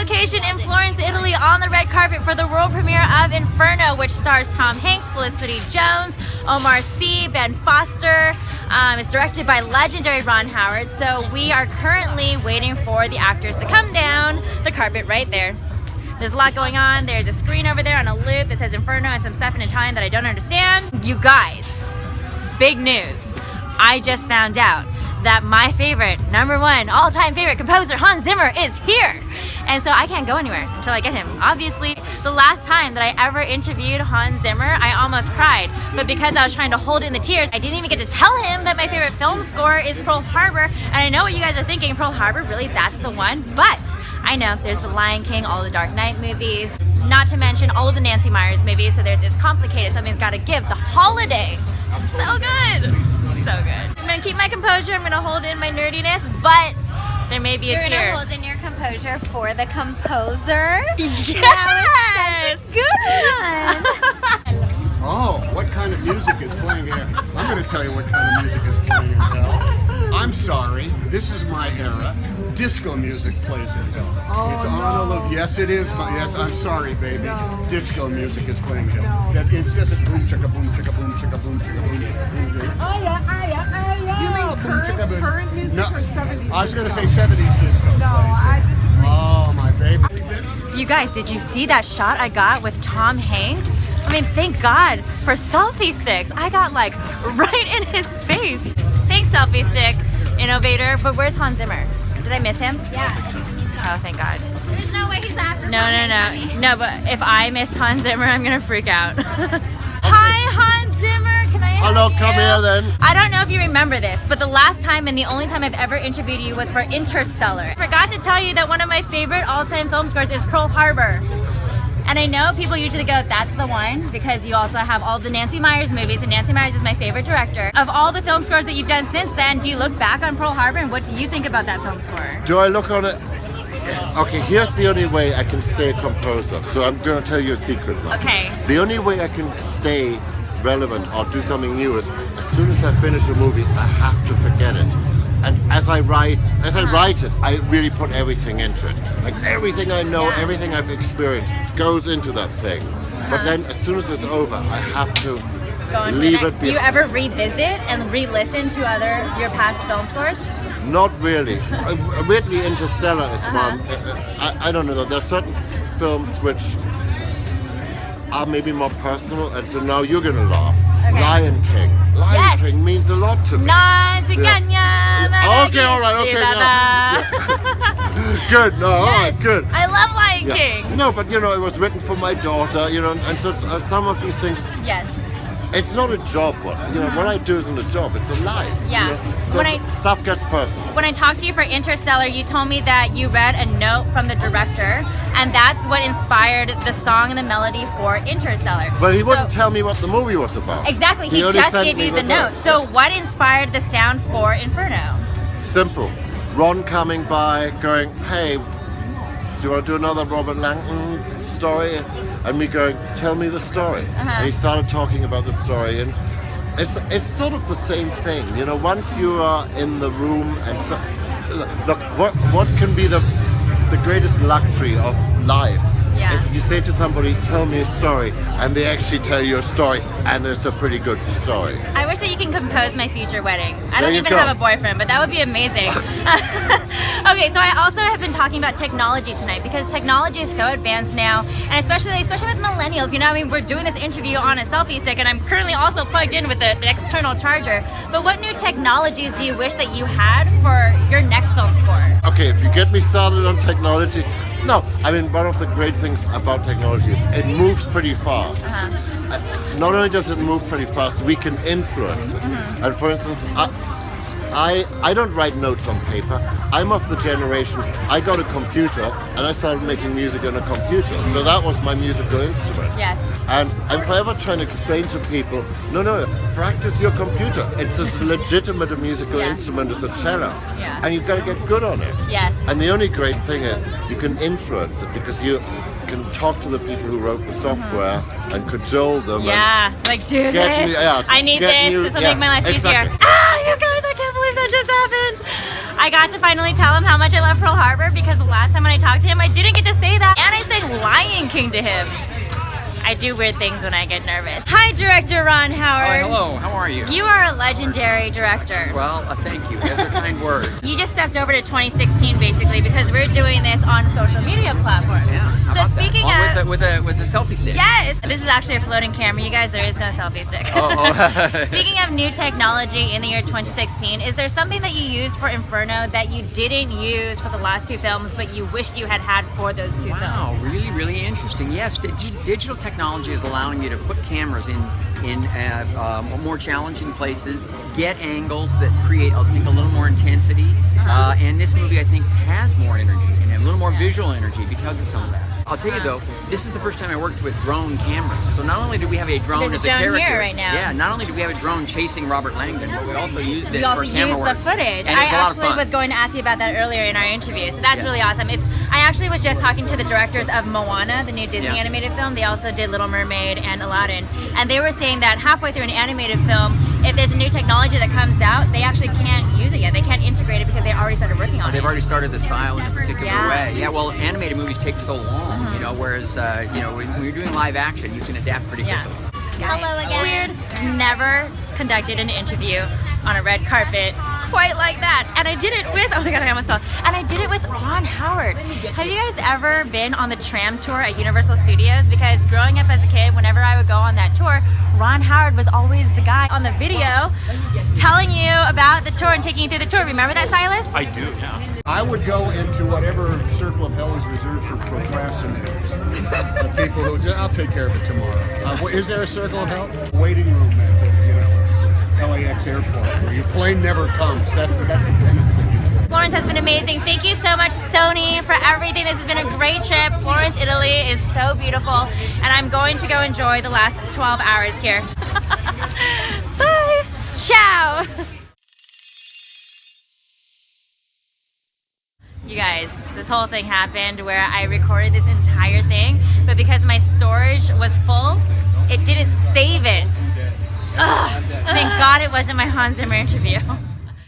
location in Florence, Italy, on the red carpet for the world premiere of Inferno, which stars Tom Hanks, Felicity Jones, Omar Sy, Ben Foster. It's directed by legendary Ron Howard. So we are currently waiting for the actors to come down the carpet right there. There's a lot going on. There's a screen over there on a loop that says Inferno and some stuff in Italian that I don't understand. You guys, big news. I just found out that my favorite, #1, all-time favorite composer, Hans Zimmer, is here. And so I can't go anywhere until I get him. Obviously, the last time that I ever interviewed Hans Zimmer, I almost cried. But because I was trying to hold in the tears, I didn't even get to tell him that my favorite film score is Pearl Harbor. And I know what you guys are thinking, Pearl Harbor, really, that's the one? But I know there's the Lion King, all the Dark Knight movies, not to mention all of the Nancy Meyers movies. So it's complicated, something's gotta give. The Holiday, so good. So good. I'm gonna keep my composure, I'm gonna hold in my nerdiness, but there may be a tear. You're gonna hold in your composure for the composer? Yes! That was such a good one! Oh, what kind of music is playing here? I'm gonna tell you what kind of music is playing in hell. I'm sorry, this is my era. Disco music plays in hell. Oh, it's on a loop. Yes, it is. Yes, I'm sorry, baby. No. Disco music is playing in hell. That incessant boom, chicka boom, chicka boom, chicka boom, chicka boom, boom. You mean current music No, or 70s I was going to say disco? 70s disco. No, I disagree. Oh, my baby. You guys, did you see that shot I got with Tom Hanks? I mean, thank God for selfie sticks. I got like right in his face. Thanks, selfie stick innovator. But where's Hans Zimmer? Did I miss him? Yeah. Oh, thank God. There's no way he's after No. No, but if I missed Hans Zimmer, I'm gonna freak out. Hi, Hans Zimmer. Can I help Hello, you? come here then. I don't know if you remember this, but the last time and the only time I've ever interviewed you was for Interstellar. I forgot to tell you that one of my favorite all-time film scores is Pearl Harbor. And I know people usually go, that's the one, because you also have all the Nancy Meyers movies, and Nancy Meyers is my favorite director. Of all the film scores that you've done since then, do you look back on Pearl Harbor, and what do you think about that film score? Do I look on it? Okay, here's the only way I can stay a composer. So I'm going to tell you a secret now. Okay. The only way I can stay relevant or do something new is as soon as I finish a movie, I have to forget it. And as I write it, I really put everything into it. Like everything I know, everything I've experienced goes into that thing. But then as soon as it's over, I have to Go on to leave the it next. Do you ever revisit and re-listen to your past film scores? Not really. Weirdly, Interstellar is one. I don't know though. There are certain films which are maybe more personal, and so now you're gonna laugh. Okay. Lion King. Lion King means a lot to me. Okay, all right, okay, no. Good, no, all right, good. I love Lion King. No, but you know, it was written for my daughter, you know, and so some of these things, Yes. it's not a job. You know, what I do isn't a job, it's a life. Yeah. You know? So When stuff gets personal. When I talked to you for Interstellar, you told me that you read a note from the director, and that's what inspired the song and the melody for Interstellar. But he wouldn't tell me what the movie was about. Exactly, he only just sent gave me you the note. note. So what inspired the sound for Inferno? Simple. Ron coming by, going, "Hey, do you want to do another Robert Langton story?" And me going, "Tell me the story." And he started talking about the story, and it's sort of the same thing, you know. Once you are in the room, and so, look, what can be the greatest luxury of life? Yeah. Is you say to somebody, "Tell me a story," and they actually tell you a story, and it's a pretty good story. I wish that you can compose my future wedding. I There don't you even go. have a boyfriend, but that would be amazing. Okay, so I also have been talking about technology tonight because technology is so advanced now, and especially with millennials. You know, I mean, we're doing this interview on a selfie stick, and I'm currently also plugged in with an external charger. But what new technologies do you wish that you had for your next film score? Okay, if you get me started on technology, no, I mean, one of the great things about technology is it moves pretty fast. Not only does it move pretty fast, we can influence it. And for instance, I don't write notes on paper. I'm of the generation, I got a computer and I started making music on a computer. So that was my musical instrument. Yes. And I'm forever trying to explain to people, no, practice your computer. It's as legitimate a musical instrument as a cello. Yeah. And you've got to get good on it. Yes. And the only great thing is you can influence it because you can talk to the people who wrote the software and cajole them. Yeah, like do this. Get me- yeah, I need get this. you- This will yeah, make my life exactly. easier. Ah, you guys, I can't believe that just happened. I got to finally tell him how much I love Pearl Harbor because the last time when I talked to him, I didn't get to say that. And I said Lion King to him. I do weird things when I get nervous. Hi, Director Ron Howard. Oh, hello, how are you? You are a legendary director. Well, thank you. Those are kind words. You just stepped over to 2016 basically because we're doing this on social media platforms. Yeah. How So about that? speaking Oh, of with a selfie stick. yes, this is actually a floating camera. You guys, there is no selfie stick. Oh. Speaking of new technology in the year 2016, is there something that you used for Inferno that you didn't use for the last two films, but you wished you had had for those two Wow, films? really, really interesting. Yes, digital technology is allowing you to put cameras in more challenging places, get angles that create, I think, a little more intensity. And this movie, I think, has more energy and a little more visual energy because of some of that. I'll tell you though, this is the first time I worked with drone cameras. So not only do we have a drone There's a as a drone character, here right now. yeah, not only do we have a drone chasing Robert Langdon, but we also used it You also for camera used work. the footage. And I it's a lot of actually fun. was going to ask you about that earlier in our interview, so that's Yeah. really awesome. I actually was just talking to the directors of Moana, the new Disney Yeah. animated film. They also did Little Mermaid and Aladdin, and they were saying that halfway through an animated film, if there's a new technology that comes out, they actually can't use it yet. They can't integrate it because they already started working on They've it. already started the style in a particular Yeah. way. Yeah, well, animated movies take so long, you know, whereas, you know, when you're doing live action, you can adapt pretty Yeah. quickly. Hello again. Weird. Never conducted an interview on a red carpet quite like that. And I did it with, oh my god, I almost fell. And I did it with Ron Howard. Have you guys ever been on the tram tour at Universal Studios? Because growing up as a kid, whenever I would go on that tour, Ron Howard was always the guy on the video telling you about the tour and taking you through the tour. Remember that, Silas? I do, yeah. I would go into whatever circle of hell is reserved for procrastinators. The people who just, I'll take care of it tomorrow. Is there a circle of hell? Waiting room at the LAX airport where your plane never comes. That's the penance that you do. Florence has been amazing. Thank you so much, Sony, for everything. This has been a great trip. Florence, Italy is so beautiful, and I'm going to go enjoy the last 12 hours here. Bye. Ciao. You guys, this whole thing happened where I recorded this entire thing, but because my storage was full, it didn't save it. Ugh, thank God it wasn't my Hans Zimmer interview.